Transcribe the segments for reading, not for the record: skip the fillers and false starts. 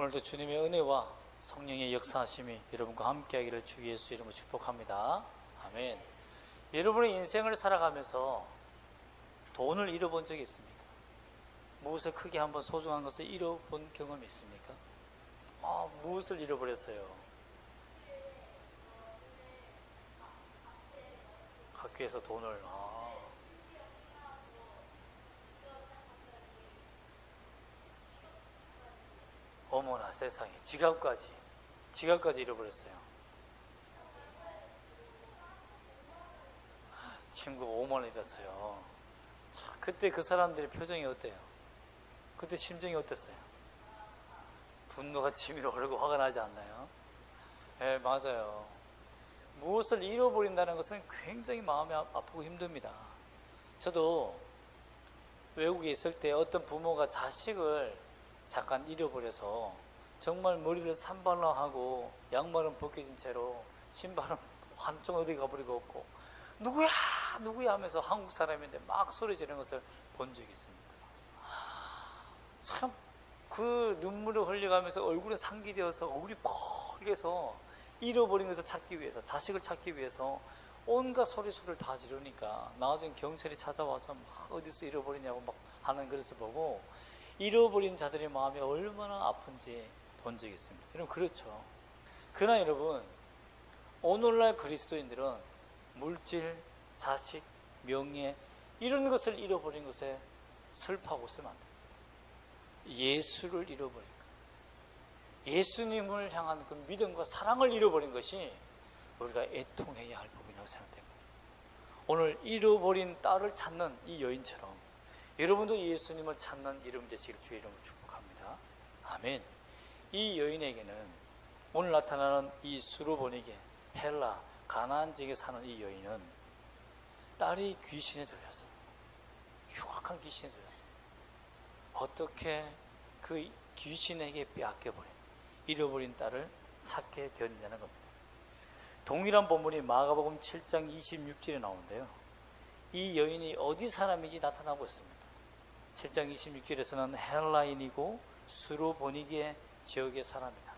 오늘도 주님의 은혜와 성령의 역사하심이 여러분과 함께하기를 주 예수 이름으로 축복합니다. 아멘. 여러분의 인생을 살아가면서 돈을 잃어본 적이 있습니까? 무엇을 크게 한번 소중한 것을 잃어본 경험이 있습니까? 무엇을 잃어버렸어요? 학교에서 돈을 어머나 세상에, 지갑까지 잃어버렸어요. 친구가 5만 원 잃었어요. 그때 그 사람들의 표정이 어때요? 그때 심정이 어땠어요? 분노가 치밀어 오르고 화가 나지 않나요? 네, 맞아요. 무엇을 잃어버린다는 것은 굉장히 마음이 아프고 힘듭니다. 저도 외국에 있을 때 어떤 부모가 자식을 잠깐 잃어버려서 정말 머리를 산발라하고 양말은 벗겨진 채로 신발은 한쪽 어디 가버리고 없고 누구야 하면서 한국 사람인데 막 소리 지르는 것을 본 적이 있습니다. 참 그 눈물을 흘려가면서 얼굴에 상기되어서 얼굴이 펄개서 잃어버린 것을 찾기 위해서, 자식을 찾기 위해서 온갖 소리를 다 지르니까 나중에 경찰이 찾아와서 막 어디서 잃어버리냐고 막 하는 것을 보고 잃어버린 자들의 마음이 얼마나 아픈지 본 적이 있습니다. 여러분, 그렇죠. 그러나 여러분, 오늘날 그리스도인들은 물질, 자식, 명예 이런 것을 잃어버린 것에 슬퍼하고 있으면 안 돼요. 예수를 잃어버린 것, 예수님을 향한 그 믿음과 사랑을 잃어버린 것이 우리가 애통해야 할 부분이라고 생각됩니다. 오늘 잃어버린 딸을 찾는 이 여인처럼 여러분도 예수님을 찾는 이름 되시길 주의 이름으로 축복합니다. 아멘. 이 여인에게는 오늘 나타나는 이 수로보니게 헬라 가나안 지역에 사는 이 여인은 딸이 귀신에 들렸어요. 흉악한 귀신에 들렸어요. 어떻게 그 귀신에게 빼앗겨버린, 잃어버린 딸을 찾게 되었냐는 겁니다. 동일한 본문이 마가복음 7장 26절에 나오는데요, 이 여인이 어디 사람인지 나타나고 있습니다. 7장 26절에서는 헬라인이고 수로보니게 지역의 사람이다.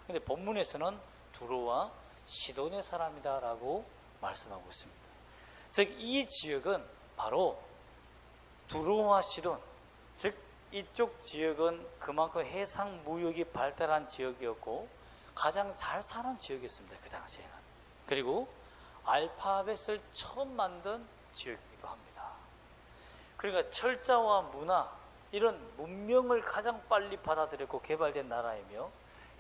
그런데 본문에서는 두로와 시돈의 사람이다 라고 말씀하고 있습니다. 즉 이 지역은 바로 두로와 시돈, 즉 이쪽 지역은 그만큼 해상 무역이 발달한 지역이었고 가장 잘 사는 지역이었습니다. 그 당시에는. 그리고 알파벳을 처음 만든 지역이기도 합니다. 그러니까 철자와 문화, 이런 문명을 가장 빨리 받아들였고 개발된 나라이며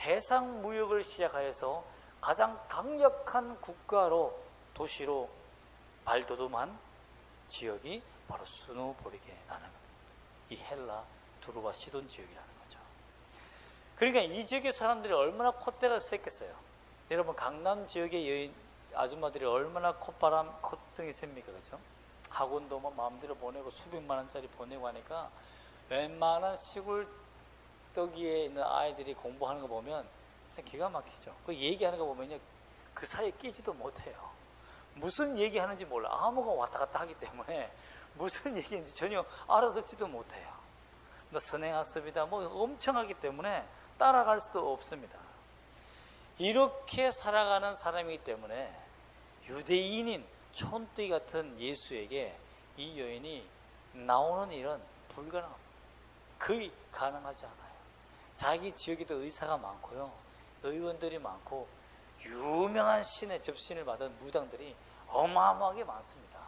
해상 무역을 시작하여서 가장 강력한 국가로, 도시로 발돋움한 지역이 바로 수노보리게라는 겁니다. 이 헬라, 두로와 시돈 지역이라는 거죠. 그러니까 이 지역의 사람들이 얼마나 콧대가 셌겠어요. 여러분, 강남 지역의 여인 아줌마들이 얼마나 콧등이 셉니까? 그죠? 학원도 뭐 마음대로 보내고 수백만 원짜리 보내고 하니까 웬만한 시골 떡이에 있는 아이들이 공부하는 거 보면 참 기가 막히죠. 그 얘기하는 거 보면요, 그 사이에 끼지도 못해요. 무슨 얘기하는지 몰라. 아무거나 왔다 갔다 하기 때문에 무슨 얘기인지 전혀 알아듣지도 못해요. 너 선행학습이다 뭐 엄청 하기 때문에 따라갈 수도 없습니다. 이렇게 살아가는 사람이기 때문에 유대인인 촌뜨기 같은 예수에게 이 여인이 나오는 일은 불가능합니다. 거의 가능하지 않아요. 자기 지역에도 의사가 많고요, 의원들이 많고 유명한 신의 접신을 받은 무당들이 어마어마하게 많습니다.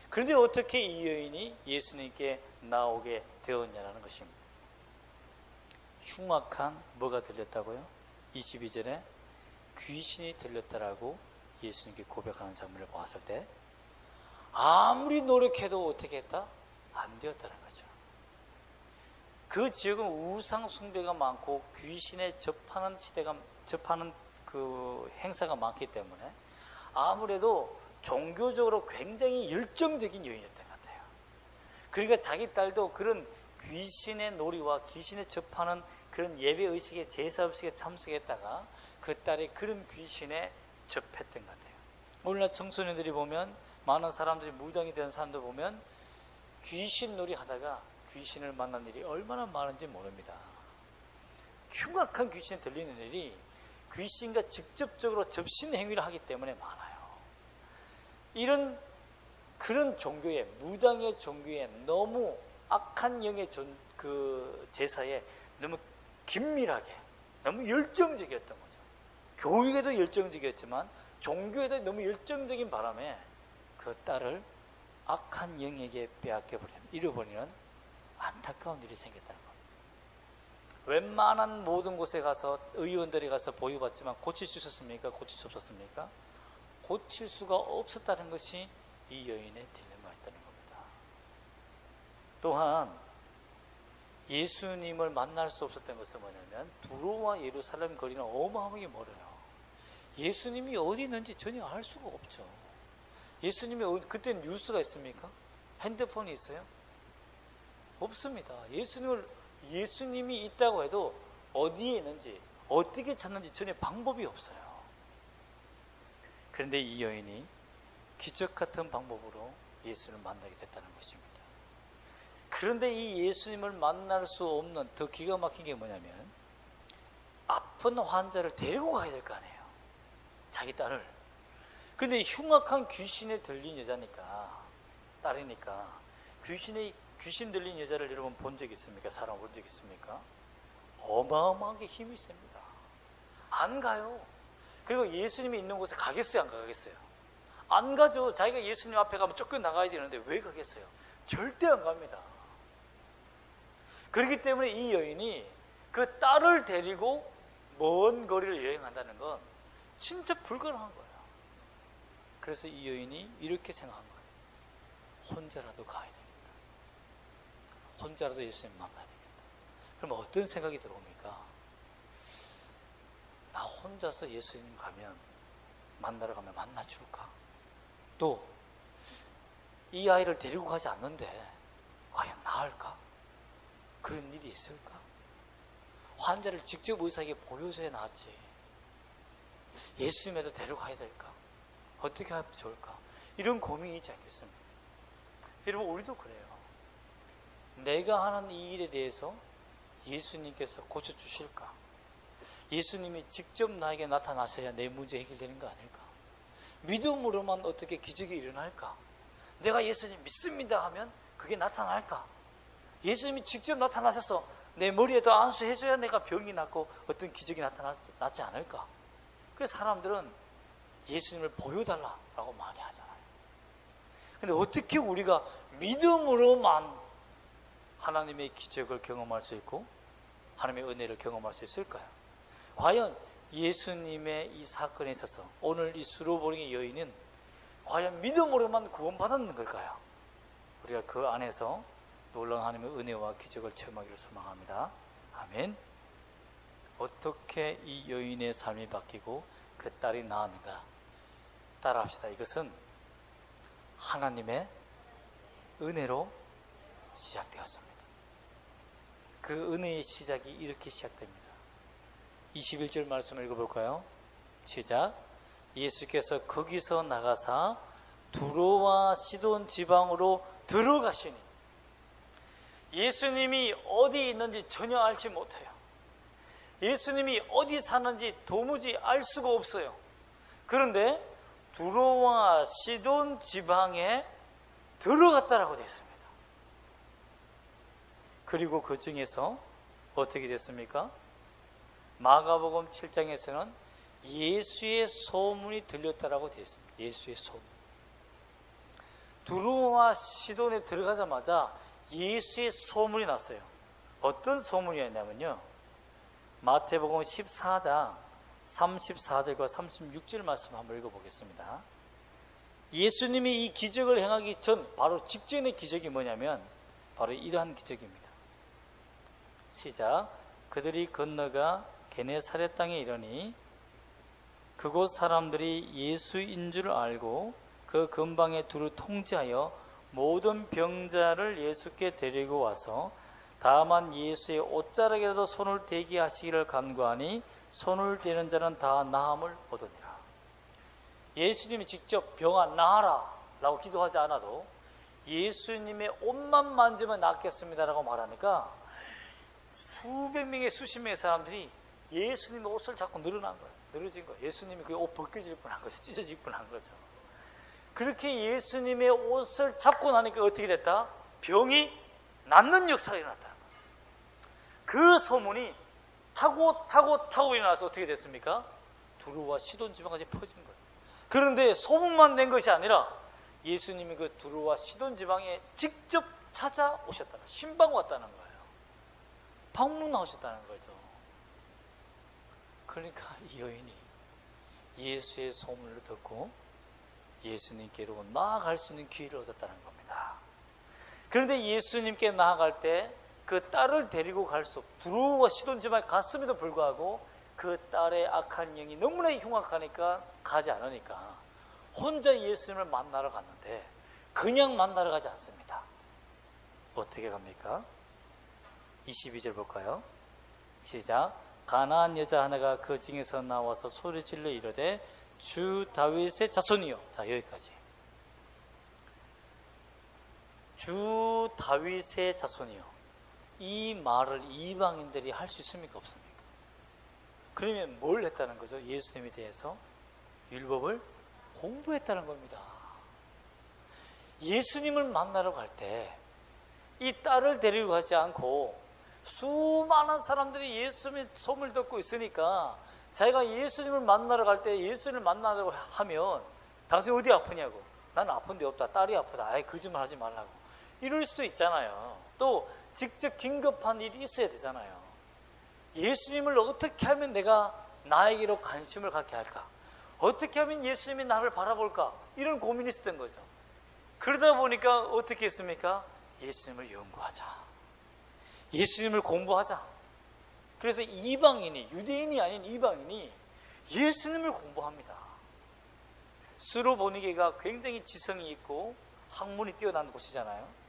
그런데 어떻게 이 여인이 예수님께 나오게 되었냐는 것입니다. 흉악한 뭐가 들렸다고요? 22절에 귀신이 들렸다라고 예수님께 고백하는 장면을 보았을 때 아무리 노력해도 어떻게 했다? 안 되었다는 거죠. 그 지역은 우상 숭배가 많고 귀신에 접하는 그 행사가 많기 때문에 아무래도 종교적으로 굉장히 열정적인 여인이었던 것 같아요. 그러니까 자기 딸도 그런 귀신의 놀이와 귀신에 접하는 그런 예배의식에, 제사의식에 참석했다가 그 딸이 그런 귀신에 접했던 것 같아요. 오늘날 청소년들이 보면, 많은 사람들이 무당이 된 사람들 보면 귀신 놀이 하다가 귀신을 만난 일이 얼마나 많은지 모릅니다. 흉악한 귀신에 들리는 일이 귀신과 직접적으로 접신 행위를 하기 때문에 많아요. 그런 종교에, 무당의 종교에 너무 악한 영의 제사에 너무 긴밀하게, 너무 열정적이었던 거죠. 교육에도 열정적이었지만 종교에도 너무 열정적인 바람에 그 딸을 악한 영에게 잃어버리는 안타까운 일이 생겼다는 겁니다. 웬만한 모든 곳에 가서 의원들이 가서 보유받지만 고칠 수 있었습니까? 고칠 수 없었습니까? 고칠 수가 없었다는 것이 이 여인의 딜레마였다는 겁니다. 또한 예수님을 만날 수 없었던 것은 뭐냐면 두로와 예루살렘 거리는 어마어마하게 멀어요. 예수님이 어디 있는지 전혀 알 수가 없죠. 예수님이 그때 뉴스가 있습니까? 핸드폰이 있어요? 없습니다. 예수님이 있다고 해도 어디에 있는지 어떻게 찾는지 전혀 방법이 없어요. 그런데 이 여인이 기적 같은 방법으로 예수님을 만나게 됐다는 것입니다. 그런데 이 예수님을 만날 수 없는 더 기가 막힌 게 뭐냐면 아픈 환자를 데리고 가야 될 거 아니에요. 자기 딸을. 근데 흉악한 귀신에 들린 여자니까, 딸이니까 귀신 들린 여자를 여러분 본 적 있습니까? 사람 본 적 있습니까? 어마어마하게 힘이 셉니다. 안 가요. 그리고 예수님이 있는 곳에 가겠어요? 안 가겠어요? 안 가죠. 자기가 예수님 앞에 가면 쫓겨나가야 되는데 왜 가겠어요? 절대 안 갑니다. 그렇기 때문에 이 여인이 그 딸을 데리고 먼 거리를 여행한다는 건 진짜 불가능한 거예요. 그래서 이 여인이 이렇게 생각한 거예요. 혼자라도 가야 되겠다. 혼자라도 예수님 만나야 되겠다. 그럼 어떤 생각이 들어옵니까? 나 혼자서 예수님 만나러 가면 만나줄까? 또 이 아이를 데리고 가지 않는데 과연 나을까? 그런 일이 있을까? 환자를 직접 의사에게 보여줘야 나았지. 예수님에도 데려가야 될까? 어떻게 하면 좋을까? 이런 고민이 있지 않겠습니까? 여러분, 우리도 그래요. 내가 하는 이 일에 대해서 예수님께서 고쳐주실까? 예수님이 직접 나에게 나타나셔야 내 문제 해결되는 거 아닐까? 믿음으로만 어떻게 기적이 일어날까? 내가 예수님 믿습니다 하면 그게 나타날까? 예수님이 직접 나타나셔서 내 머리에도 안수해줘야 내가 병이 낫고 어떤 기적이 나타나지 않을까? 그래서 사람들은 예수님을 보여달라고 많이 하잖아요. 근데 어떻게 우리가 믿음으로만 하나님의 기적을 경험할 수 있고 하나님의 은혜를 경험할 수 있을까요? 과연 예수님의 이 사건에 있어서 오늘 이 수로보링의 여인은 과연 믿음으로만 구원받았는 걸까요? 우리가 그 안에서 놀라운 하나님의 은혜와 기적을 체험하기를 소망합니다. 아멘. 어떻게 이 여인의 삶이 바뀌고 그 딸이 나았는가? 따라합시다. 이것은 하나님의 은혜로 시작되었습니다. 그 은혜의 시작이 이렇게 시작됩니다. 21절 말씀을 읽어볼까요? 시작. 예수께서 거기서 나가사 두로와 시돈 지방으로 들어가시니, 예수님이 어디 있는지 전혀 알지 못해요. 예수님이 어디 사는지 도무지 알 수가 없어요. 그런데 두로와 시돈 지방에 들어갔다라고 되어 있습니다. 그리고 그 중에서 어떻게 됐습니까? 마가복음 7장에서는 예수의 소문이 들렸다라고 되어 있습니다. 예수의 소문. 두로와 시돈에 들어가자마자 예수의 소문이 났어요. 어떤 소문이었냐면요, 마태복음 14장 34절과 36절 말씀 한번 읽어보겠습니다. 예수님이 이 기적을 행하기 전 바로 직전의 기적이 뭐냐면 바로 이러한 기적입니다. 시작. 그들이 건너가 게네사렛 땅에 이르니 그곳 사람들이 예수인 줄 알고 그 근방에 두루 통제하여 모든 병자를 예수께 데리고 와서 다만 예수의 옷자락에라도 손을 대게 하시기를 간구하니 손을 대는 자는 다 나음을 얻으니라. 예수님이 직접 병아 나아라 라고 기도하지 않아도 예수님의 옷만 만지면 낫겠습니다 라고 말하니까 수백 명의 수십 명의 사람들이 예수님의 옷을 잡고 늘어난 거예요. 늘어진 거예요. 예수님이 그 옷 벗겨질 뻔한 거죠. 찢어질 뻔한 거죠. 그렇게 예수님의 옷을 잡고 나니까 어떻게 됐다? 병이 낫는 역사가 일어났다는 거예요. 그 소문이 타고 일어나서 어떻게 됐습니까? 두루와 시돈 지방까지 퍼진 거예요. 그런데 소문만 낸 것이 아니라 예수님이 그 두루와 시돈 지방에 직접 찾아오셨다는, 신방 왔다는 거예요. 방문하셨다는 거죠. 그러니까 이 여인이 예수의 소문을 듣고 예수님께로 나아갈 수 있는 기회를 얻었다는 겁니다. 그런데 예수님께 나아갈 때 그 딸을 데리고 갈 수 없고 두루와 시돈 지방에 갔음에도 불구하고 그 딸의 악한 영이 너무나 흉악하니까 가지 않으니까 혼자 예수님을 만나러 갔는데 그냥 만나러 가지 않습니다. 어떻게 갑니까? 22절 볼까요? 시작. 가나안 여자 하나가 그 중에서 나와서 소리질러 이르되 주 다윗의 자손이요. 자, 여기까지. 주 다윗의 자손이요. 이 말을 이방인들이 할 수 있습니까? 없습니까? 그러면 뭘 했다는 거죠? 예수님에 대해서 율법을 공부했다는 겁니다. 예수님을 만나러 갈 때 이 딸을 데리고 가지 않고 수많은 사람들이 예수님의 소문을 듣고 있으니까 자기가 예수님을 만나러 갈 때 예수님을 만나려고 하면 당신 어디 아프냐고, 나는 아픈 데 없다, 딸이 아프다, 아예 거짓말 하지 말라고 이럴 수도 있잖아요. 또 직접 긴급한 일이 있어야 되잖아요. 예수님을 어떻게 하면 내가 나에게로 관심을 갖게 할까, 어떻게 하면 예수님이 나를 바라볼까, 이런 고민이 있었던 거죠. 그러다 보니까 어떻게 했습니까? 예수님을 연구하자, 예수님을 공부하자. 그래서 이방인이, 유대인이 아닌 이방인이 예수님을 공부합니다. 스로보니게가 굉장히 지성이 있고 학문이 뛰어난 곳이잖아요.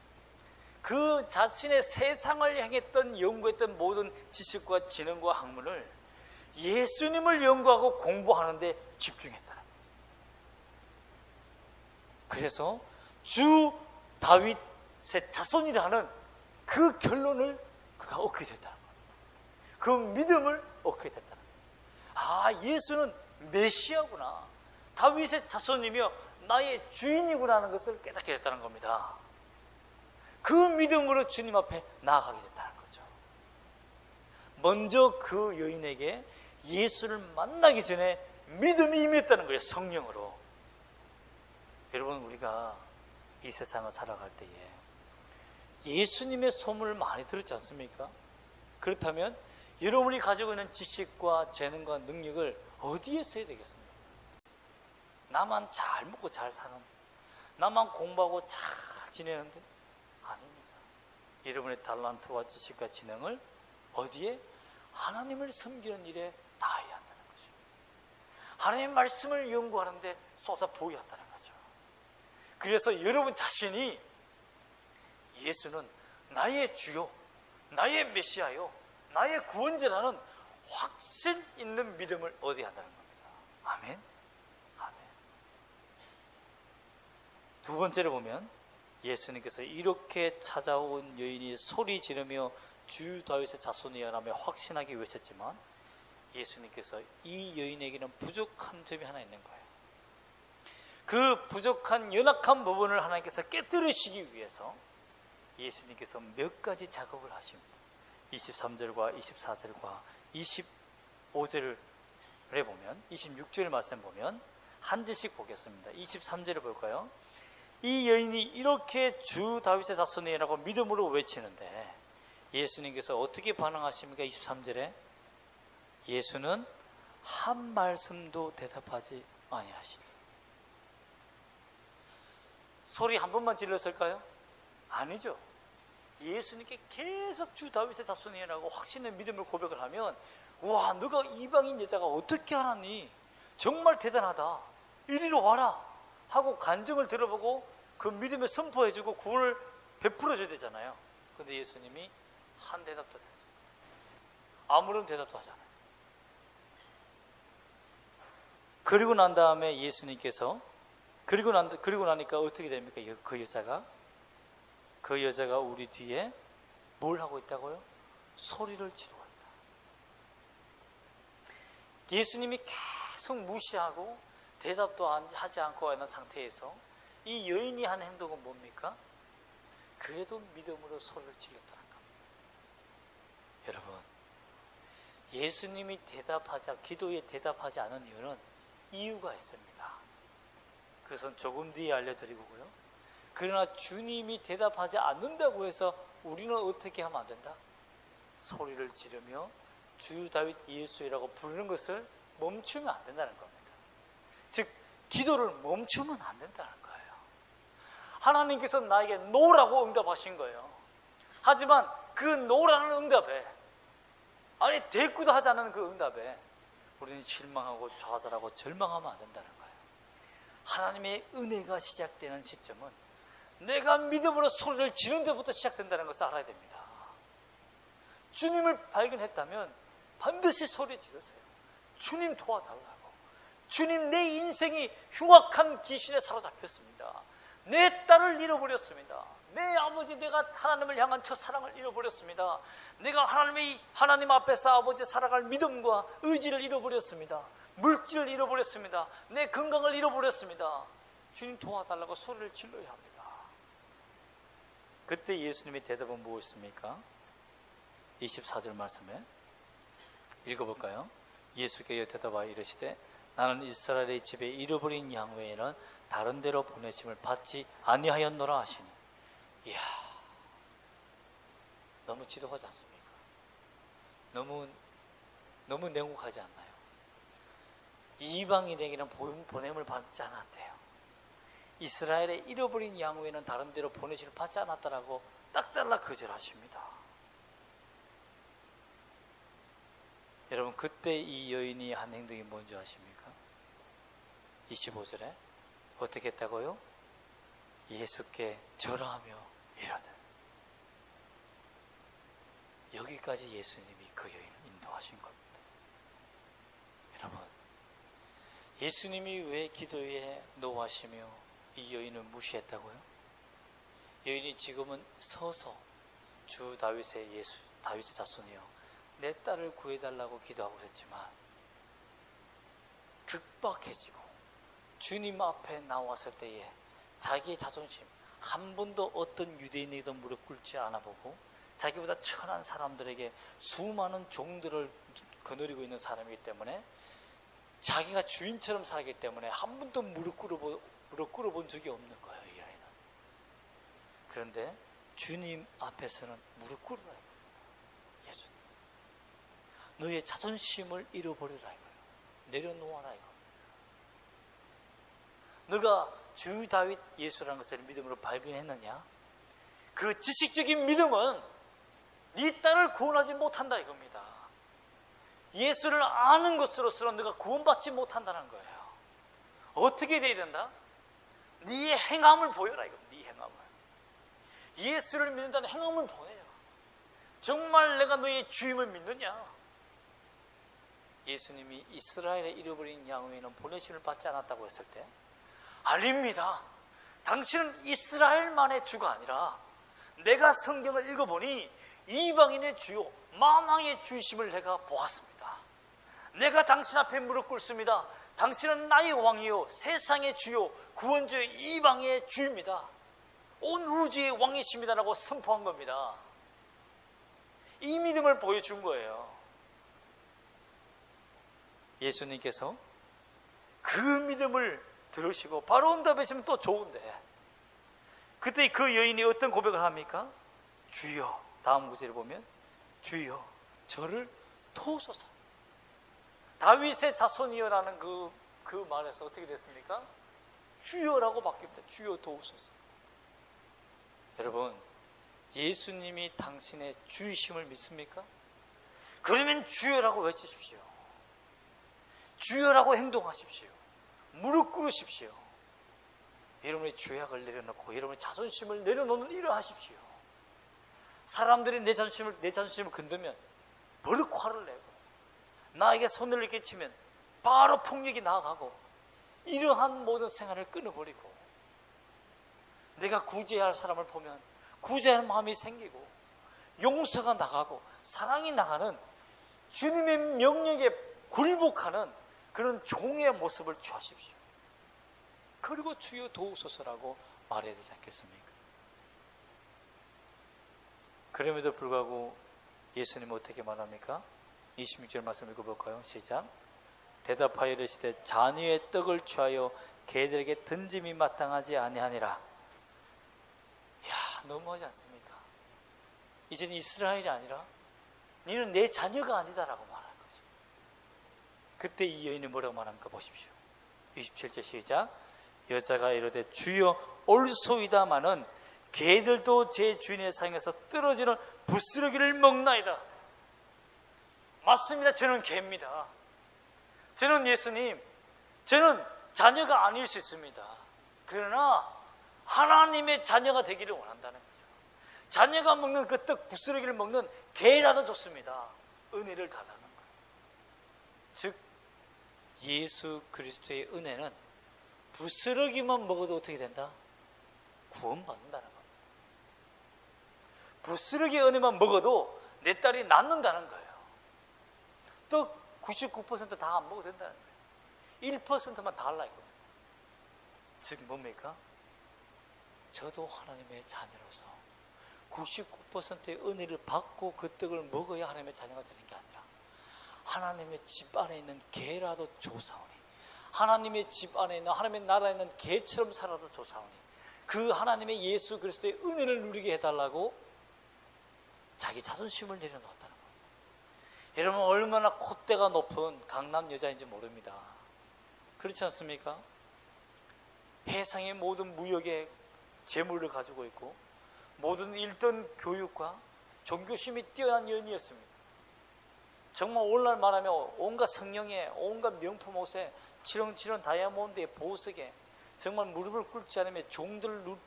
그 자신의 세상을 향했던 연구했던 모든 지식과 지능과 학문을 예수님을 연구하고 공부하는데 집중했다는 거예요. 그래서 주 다윗의 자손이라는 그 결론을 그가 얻게 됐다는 거예요. 그 믿음을 얻게 됐다는 거예요. 아, 예수는 메시아구나, 다윗의 자손이며 나의 주인이구나 하는 것을 깨닫게 됐다는 겁니다. 그 믿음으로 주님 앞에 나아가게 됐다는 거죠. 먼저 그 여인에게 예수를 만나기 전에 믿음이 임했다는 거예요. 성령으로. 여러분, 우리가 이 세상을 살아갈 때에 예수님의 소문을 많이 들었지 않습니까? 그렇다면 여러분이 가지고 있는 지식과 재능과 능력을 어디에 써야 되겠습니까? 나만 잘 먹고 잘 사는, 나만 공부하고 잘 지내는데? 아닙니다. 여러분의 달란트와 지식과 지능을 어디에? 하나님을 섬기는 일에 다해야 한다는 것입니다. 하나님의 말씀을 연구하는데 쏟아부어야 한다는 거죠. 그래서 여러분 자신이 예수는 나의 주요, 나의 메시아요, 나의 구원자라는 확신 있는 믿음을 얻어야 한다는 겁니다. 아멘. 아멘. 두 번째로 보면 예수님께서 이렇게 찾아온 여인이 소리 지르며 주 다윗의 자손이라며 확신하게 외쳤지만 예수님께서 이 여인에게는 부족한 점이 하나 있는 거예요. 그 부족한 연약한 부분을 하나님께서 깨뜨리시기 위해서 예수님께서 몇 가지 작업을 하십니다. 23절과 24절과 25절을 보면, 26절 말씀 보면 한 절씩 보겠습니다. 23절을 볼까요? 이 여인이 이렇게 주 다윗의 자손이라고 믿음으로 외치는데 예수님께서 어떻게 반응하십니까? 23절에 예수는 한 말씀도 대답하지 아니하시니. 소리 한 번만 질렀을까요? 아니죠. 예수님께 계속 주 다윗의 자손이라고 확신의 믿음을 고백을 하면, 와, 너가 이방인 여자가 어떻게 하나니? 정말 대단하다, 이리로 와라 하고 간증을 들어보고 그 믿음을 선포해주고 구원을 베풀어줘야 되잖아요. 근데 예수님이 한 대답도 했습니다. 아무런 대답도 하지 않아요. 그리고 난 다음에 예수님께서 그리고 나니까 어떻게 됩니까? 그 여자가 우리 뒤에 뭘 하고 있다고요? 소리를 지르고 있다. 예수님이 계속 무시하고 대답도 하지 않고 있는 상태에서 이 여인이 한 행동은 뭡니까? 그래도 믿음으로 소리를 질렀다는 겁니다. 여러분, 예수님이 기도에 대답하지 않은 이유는 이유가 있습니다. 그것은 조금 뒤에 알려드리고요. 그러나 주님이 대답하지 않는다고 해서 우리는 어떻게 하면 안 된다? 소리를 지르며 주 다윗 예수이라고 부르는 것을 멈추면 안 된다는 겁니다. 즉 기도를 멈추면 안 된다는 거예요. 하나님께서 나에게 노라고 응답하신 거예요. 하지만 그 노라는 응답에, 아니 대꾸도 하지 않는 그 응답에 우리는 실망하고 좌절하고 절망하면 안 된다는 거예요. 하나님의 은혜가 시작되는 시점은 내가 믿음으로 소리를 지르는 데부터 시작된다는 것을 알아야 됩니다. 주님을 발견했다면 반드시 소리 지르세요. 주님 도와달라고. 주님, 내 인생이 흉악한 귀신에 사로잡혔습니다. 내 딸을 잃어버렸습니다. 내 아버지, 내가 하나님을 향한 첫사랑을 잃어버렸습니다. 내가 하나님 앞에서 아버지 살아갈 믿음과 의지를 잃어버렸습니다. 물질을 잃어버렸습니다. 내 건강을 잃어버렸습니다. 주님 도와달라고 소리를 질러야 합니다. 그때 예수님의 대답은 무엇입니까? 24절 말씀에 읽어볼까요? 예수께서 대답하여 이르시되 나는 이스라엘의 집에 잃어버린 양 외에는 다른 데로 보내심을 받지 아니하였노라 하시니. 이야, 너무 지독하지 않습니까? 너무 냉혹하지 않나요? 이방인에게는 보냄을 받지 않았대요. 이스라엘의 잃어버린 양 외에는 다른 데로 보내심을 받지 않았다라고 딱 잘라 거절하십니다. 여러분, 그때 이 여인이 한 행동이 뭔지 아십니까? 25절에 어떻게 했다고요? 예수께 절하며 이르되. 여기까지 예수님이 그 여인을 인도하신 겁니다. 여러분, 예수님이 왜 기도에 노하시며 이 여인을 무시했다고요? 여인이 지금은 서서 주 다윗의 자손이요, 내 딸을 구해달라고 기도하고 있었지만 극박해지고 주님 앞에 나왔을 때에 자기의 자존심, 한 번도 어떤 유대인에게도 무릎 꿇지 않아보고 자기보다 천한 사람들에게 수많은 종들을 거느리고 있는 사람이기 때문에 자기가 주인처럼 살기 때문에 한 번도 무릎 꿇어본 적이 없는 거예요, 이 아이는. 그런데 주님 앞에서는 무릎 꿇으라 이거예요. 예수님, 너의 자존심을 잃어버리라 이거예요. 내려놓아라 이거예요. 너가 주 다윗 예수라는 것을 믿음으로 발견했느냐? 그 지식적인 믿음은 네 딸을 구원하지 못한다 이겁니다. 예수를 아는 것으로서는 네가 구원받지 못한다는 거예요. 어떻게 돼야 된다? 네 행함을 보여라 이겁니다. 네 행함을. 예수를 믿는다는 행함을 보여요. 정말 내가 너의 주임을 믿느냐? 예수님이 이스라엘의 잃어버린 양 외에는 보내심을 받지 않았다고 했을 때, 아닙니다. 당신은 이스라엘만의 주가 아니라 내가 성경을 읽어보니 이방인의 주요 만왕의 주이심을 내가 보았습니다. 내가 당신 앞에 무릎 꿇습니다. 당신은 나의 왕이요 세상의 주요 구원주의 이방의 주입니다. 온 우주의 왕이십니다라고 선포한 겁니다. 이 믿음을 보여준 거예요. 예수님께서 그 믿음을 들으시고 바로 응답하시면 또 좋은데, 그때 그 여인이 어떤 고백을 합니까? 주여, 다음 구절을 보면 주여 저를 도우소서. 다윗의 자손이여라는 그 말에서 어떻게 됐습니까? 주여라고 바뀝니다. 주여 도우소서. 여러분, 예수님이 당신의 주이심을 믿습니까? 그러면 주여라고 외치십시오. 주여라고 행동하십시오. 무릎 꿇으십시오. 여러분의 죄악을 내려놓고 여러분의 자존심을 내려놓는 일을 하십시오. 사람들이 내 자존심을 건드면 버릇 화를 내고 나에게 손을 끼치면 바로 폭력이 나아가고 이러한 모든 생활을 끊어버리고, 내가 구제해야 할 사람을 보면 구제할 마음이 생기고 용서가 나가고 사랑이 나가는 주님의 명령에 굴복하는 그런 종의 모습을 취하십시오. 그리고 주여 도우소서라고 말해야 되지 않겠습니까? 그럼에도 불구하고 예수님은 어떻게 말합니까? 26절 말씀 읽어볼까요? 시작. 대답하여 이르시되 자녀의 떡을 취하여 개들에게 던짐이 마땅하지 아니하니라. 야, 너무하지 않습니까? 이제는 이스라엘이 아니라 너는 내 자녀가 아니다라고 말하는 거죠. 그때 이 여인이 뭐라고 말하는가 보십시오. 27절 시작. 여자가 이르되 주여 올소이다마는 개들도 제 주인의 상에서 떨어지는 부스러기를 먹나이다. 맞습니다. 저는 개입니다. 저는 예수님, 저는 자녀가 아닐 수 있습니다. 그러나 하나님의 자녀가 되기를 원한다는 거죠. 자녀가 먹는 그 떡 부스러기를 먹는 개라도 좋습니다. 은혜를 달라는 거예요. 즉 예수 그리스도의 은혜는 부스러기만 먹어도 어떻게 된다? 구원받는다는 겁니다. 부스러기 은혜만 먹어도 내 딸이 낫는다는 거예요. 떡 99% 다 안 먹어도 된다는 거예요. 1%만 달라 이겁니다. 즉 뭡니까? 저도 하나님의 자녀로서 99%의 은혜를 받고 그 떡을 먹어야 하나님의 자녀가 되는 게 아니라 하나님의 집 안에 있는 개라도 조사오니, 하나님의 집 안에 있는 하나님의 나라에 있는 개처럼 살아도 조사오니, 그 하나님의 예수 그리스도의 은혜를 누리게 해달라고 자기 자존심을 내려놓았다는 겁니다. 여러분 얼마나 콧대가 높은 강남 여자인지 모릅니다. 그렇지 않습니까? 세상의 모든 무역의 재물을 가지고 있고 모든 1등 교육과 종교심이 뛰어난 여인이었습니다. 정말 오늘날 말하면 온갖 성령에, 온갖 명품 옷에, 치렁치렁 다이아몬드의 보석에 정말 무릎을 꿇지 않으면 종들을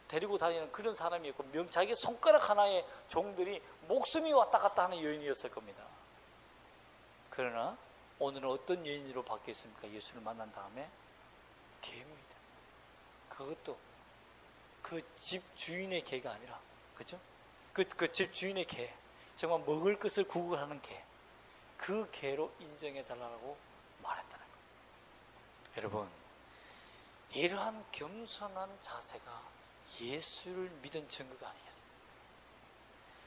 데리고 다니는 그런 사람이었고, 자기 손가락 하나에 종들이 목숨이 왔다 갔다 하는 여인이었을 겁니다. 그러나 오늘은 어떤 여인으로 바뀌었습니까? 예수를 만난 다음에 개입니다. 그것도 그 집 주인의 개가 아니라, 그죠? 그 집 주인의 개, 정말 먹을 것을 구걸하는 개, 그 개로 인정해달라고 말했다는 거예요. 여러분, 이러한 겸손한 자세가 예수를 믿은 증거가 아니겠습니까?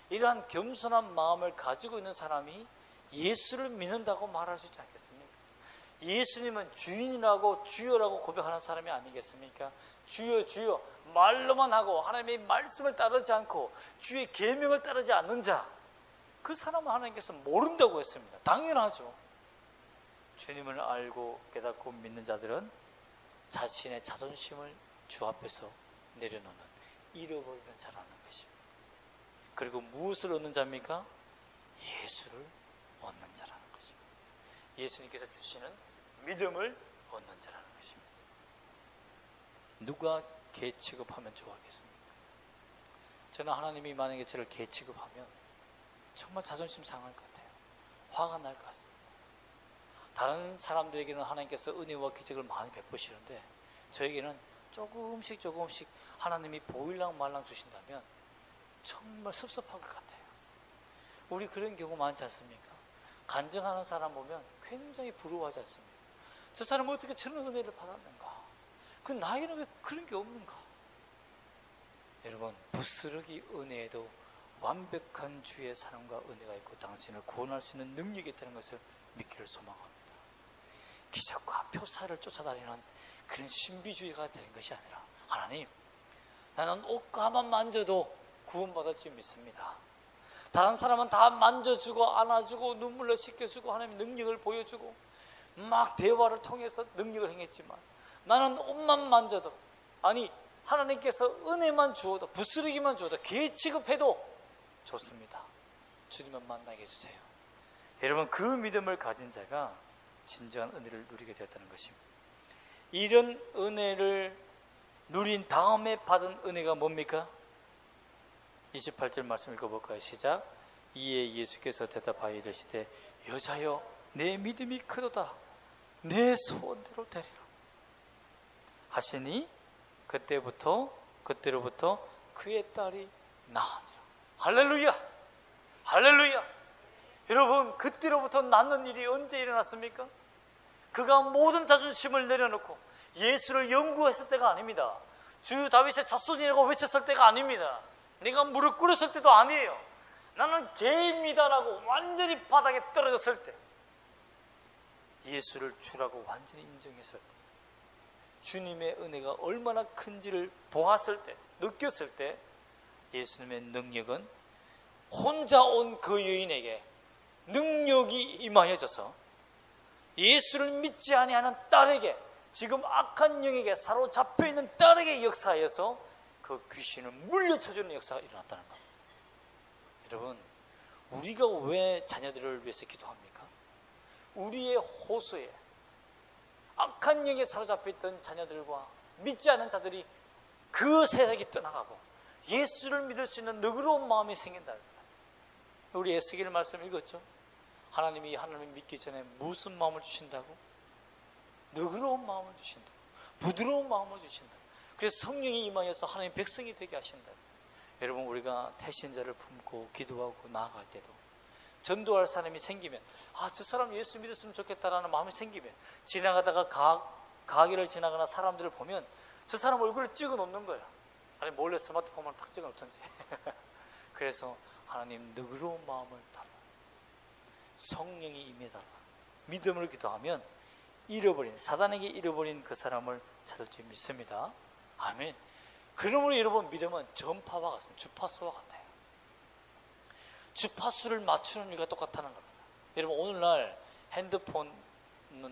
이러한 겸손한 마음을 가지고 있는 사람이 예수를 믿는다고 말할 수 있지 않겠습니까? 예수님은 주인이라고 주여라고 고백하는 사람이 아니겠습니까? 주여 주여 말로만 하고 하나님의 말씀을 따르지 않고 주의 계명을 따르지 않는 자, 그 사람은 하나님께서 모른다고 했습니다. 당연하죠. 주님을 알고 깨닫고 믿는 자들은 자신의 자존심을 주 앞에서 내려놓는, 잃어버리는 자라는 것입니다. 그리고 무엇을 얻는 자입니까? 예수를 얻는 자라는 것입니다. 예수님께서 주시는 믿음을 얻는 자라는 것입니다. 누가 개 취급하면 좋아하겠습니까? 저는 하나님이 만약에 저를 개 취급하면 정말 자존심 상할 것 같아요. 화가 날 것 같습니다. 다른 사람들에게는 하나님께서 은혜와 기적을 많이 베푸시는데 저에게는 조금씩 하나님이 보일랑 말랑 주신다면 정말 섭섭할 것 같아요. 우리 그런 경우 많지 않습니까? 간증하는 사람 보면 굉장히 부러워하지 않습니까? 저 사람은 어떻게 저런 은혜를 받았는가? 그 나에게는 왜 그런 게 없는가? 여러분, 부스러기 은혜에도 완벽한 주의 사랑과 은혜가 있고 당신을 구원할 수 있는 능력이 있다는 것을 믿기를 소망합니다. 기적과 표사를 쫓아다니는 그런 신비주의가 되는 것이 아니라, 하나님, 나는 옷가만 만져도 구원받을 줄 믿습니다. 다른 사람은 다 만져주고 안아주고 눈물로 씻겨주고 하나님의 능력을 보여주고 막 대화를 통해서 능력을 행했지만 나는 옷만 만져도, 아니 하나님께서 은혜만 주어도, 부스러기만 주어도, 개 취급해도 좋습니다. 주님만 만나게 해주세요. 여러분, 그 믿음을 가진 자가 진정한 은혜를 누리게 되었다는 것입니다. 이런 은혜를 누린 다음에 받은 은혜가 뭡니까? 28절 말씀 읽어볼까요? 시작. 이에 예수께서 대답하여 이르시되 여자여 내 믿음이 크도다, 내 소원대로 되리라 하시니 그때로부터 그의 딸이 나으니라. 할렐루야! 할렐루야. 여러분, 그때로부터 낳는 일이 언제 일어났습니까? 그가 모든 자존심을 내려놓고 예수를 연구했을 때가 아닙니다. 주 다윗의 자손이라고 외쳤을 때가 아닙니다. 내가 무릎 꿇었을 때도 아니에요. 나는 개입니다라고 완전히 바닥에 떨어졌을 때, 예수를 주라고 완전히 인정했을 때, 주님의 은혜가 얼마나 큰지를 보았을 때, 느꼈을 때, 예수님의 능력은 혼자 온 그 여인에게 능력이 임하여져서 예수를 믿지 아니하는 딸에게, 지금 악한 영에게 사로잡혀 있는 딸에게 역사하여서 그 귀신을 물려쳐주는 역사가 일어났다는 겁니다. 여러분, 우리가 왜 자녀들을 위해서 기도합니까? 우리의 호소에 악한 영에 사로잡혀 있던 자녀들과 믿지 않은 자들이 그 세상에 떠나가고 예수를 믿을 수 있는 너그러운 마음이 생긴다는 거예요. 우리 에스겔 말씀 읽었죠? 하나님이 하나님을 믿기 전에 무슨 마음을 주신다고? 너그러운 마음을 주신다. 부드러운 마음을 주신다. 그래서 성령이 임하여서 하나님 백성이 되게 하신다. 여러분, 우리가 태신자를 품고 기도하고 나아갈 때도 전도할 사람이 생기면, 저 사람 예수 믿었으면 좋겠다라는 마음이 생기면, 지나가다가 가게를 지나가나 사람들을 보면 저 사람 얼굴을 찍어 놓는 거예요. 아니 몰래 스마트폰을 탁 찍어 놓든지. 그래서 하나님 너그러운 마음을 달라, 성령이 임해달라, 믿음을 기도하면 사단에게 잃어버린 그 사람을 찾을 줄 믿습니다. 아멘. 그러므로 여러분, 믿음은 전파와 같습니다. 주파수와 같아요. 주파수를 맞추는 일과 똑같다는 겁니다. 여러분, 오늘날 핸드폰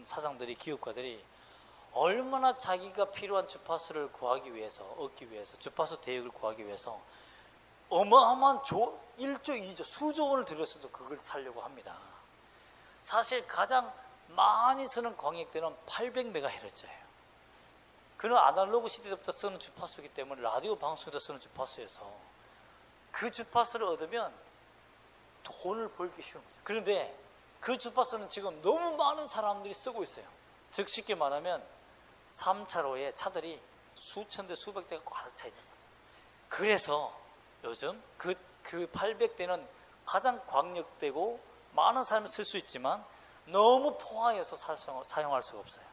사장들이, 기업가들이 얼마나 자기가 필요한 주파수를 구하기 위해서, 얻기 위해서, 주파수 대역을 구하기 위해서 어마어마한 1조, 2조, 수조 원을 들여서도 그걸 사려고 합니다. 사실 가장 많이 쓰는 광역대는 800MHz예요. 그는 아날로그 시대부터 쓰는 주파수이기 때문에 라디오 방송에도 쓰는 주파수여서 그 주파수를 얻으면 돈을 벌기 쉬운 거죠. 그런데 그 주파수는 지금 너무 많은 사람들이 쓰고 있어요. 즉 쉽게 말하면 3차로에 차들이 수천 대 수백 대가 가득 차 있는 거죠. 그래서 요즘 그 800대는 가장 광역되고 많은 사람이 쓸 수 있지만 너무 포화해서 사용할 수가 없어요.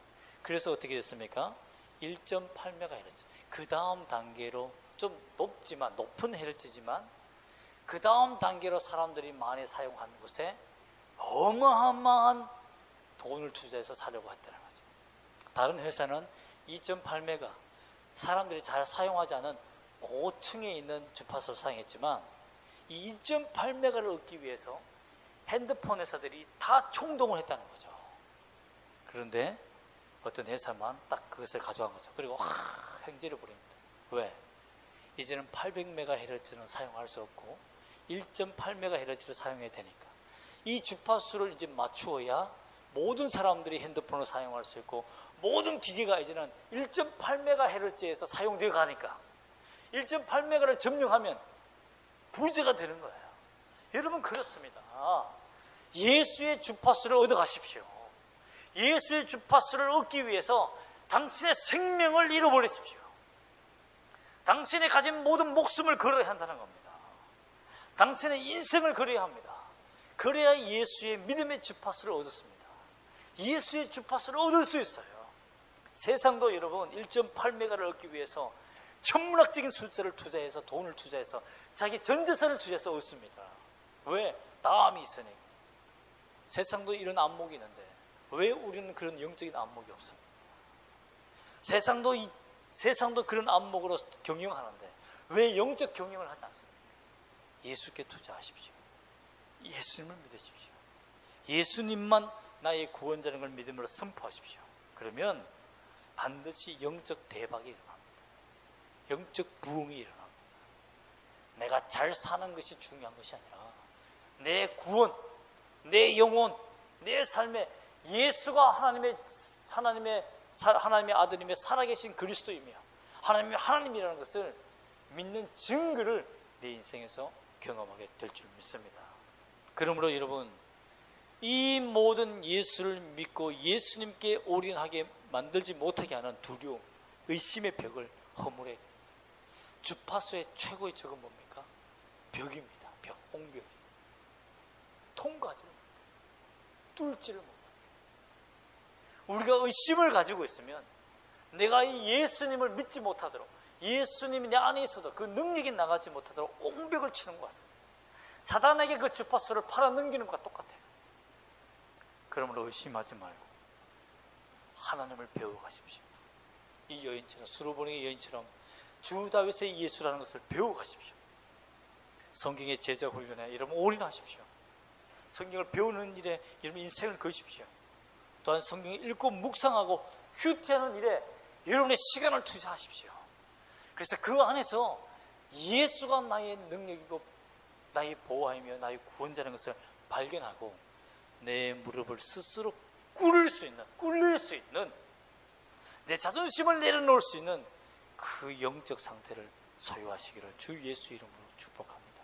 그래서 어떻게 됐습니까? 1.8MHz, 그 다음 단계로 좀 높은 헤르츠지만 그 다음 단계로 사람들이 많이 사용하는 곳에 어마어마한 돈을 투자해서 사려고 했다는 거죠. 다른 회사는 2.8MHz, 사람들이 잘 사용하지 않은 고층에 있는 주파수를 사용했지만 이 2.8MHz를 얻기 위해서 핸드폰 회사들이 다 총동을 했다는 거죠. 그런데 어떤 회사만 딱 그것을 가져간 거죠. 그리고 횡재를 부립니다. 왜? 이제는 800MHz는 사용할 수 없고 1.8MHz를 사용해야 되니까 이 주파수를 이제 맞추어야 모든 사람들이 핸드폰을 사용할 수 있고 모든 기계가 이제는 1.8MHz에서 사용되어 가니까 1.8MHz를 점령하면 부재가 되는 거예요. 여러분, 그렇습니다. 예수의 주파수를 얻어 가십시오. 예수의 주파수를 얻기 위해서 당신의 생명을 잃어버리십시오. 당신이 가진 모든 목숨을 걸어야 한다는 겁니다. 당신의 인생을 걸어야 합니다. 그래야 예수의 믿음의 주파수를 얻었습니다. 예수의 주파수를 얻을 수 있어요. 세상도 여러분 1.8MHz를 얻기 위해서 천문학적인 숫자를 투자해서, 돈을 투자해서, 자기 전 재산을 투자해서 얻습니다. 왜? 다음이 있으니까. 세상도 이런 안목이 있는데 왜 우리는 그런 영적인 안목이 없습니까? 세상도 그런 안목으로 경영하는데 왜 영적 경영을 하지 않습니까? 예수께 투자하십시오. 예수님을 믿으십시오. 예수님만 나의 구원자라는 걸 믿음으로 선포하십시오. 그러면 반드시 영적 대박이 일어납니다. 영적 부흥이 일어납니다. 내가 잘 사는 것이 중요한 것이 아니라 내 구원, 내 영혼, 내 삶에 예수가 하나님의 아들님의 살아계신 그리스도이며 하나님이라는 것을 믿는 증거를 내 인생에서 경험하게 될 줄 믿습니다. 그러므로 여러분, 이 모든 예수를 믿고 예수님께 올인하게 만들지 못하게 하는 두려움, 의심의 벽을 허물어야 됩니다. 주파수의 최고의 적은 뭡니까? 벽입니다. 벽, 홍벽이. 통과하지를 못해요. 뚫지를 못해요. 우리가 의심을 가지고 있으면 내가 이 예수님을 믿지 못하도록, 예수님이 내 안에 있어도 그 능력이 나가지 못하도록 옹벽을 치는 것 같습니다. 사단에게 그 주파수를 팔아넘기는 것과 똑같아요. 그러므로 의심하지 말고 하나님을 배워가십시오. 이 여인처럼, 수로보니의 여인처럼 주 다윗의 예수라는 것을 배워가십시오. 성경의 제자 훈련에 여러분 올인하십시오. 성경을 배우는 일에 여러분 인생을 거십시오. 또한 성경을 읽고 묵상하고 휴태하는 일에 여러분의 시간을 투자하십시오. 그래서 그 안에서 예수가 나의 능력이고 나의 보호하며 나의 구원자라는 것을 발견하고 내 무릎을 스스로 꿇을 수 있는 내 자존심을 내려놓을 수 있는 그 영적 상태를 소유하시기를 주 예수 이름으로 축복합니다.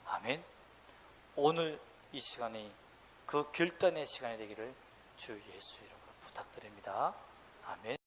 아멘. 오늘 이 시간이 그 결단의 시간이 되기를 주 예수 이름으로 부탁드립니다. 아멘.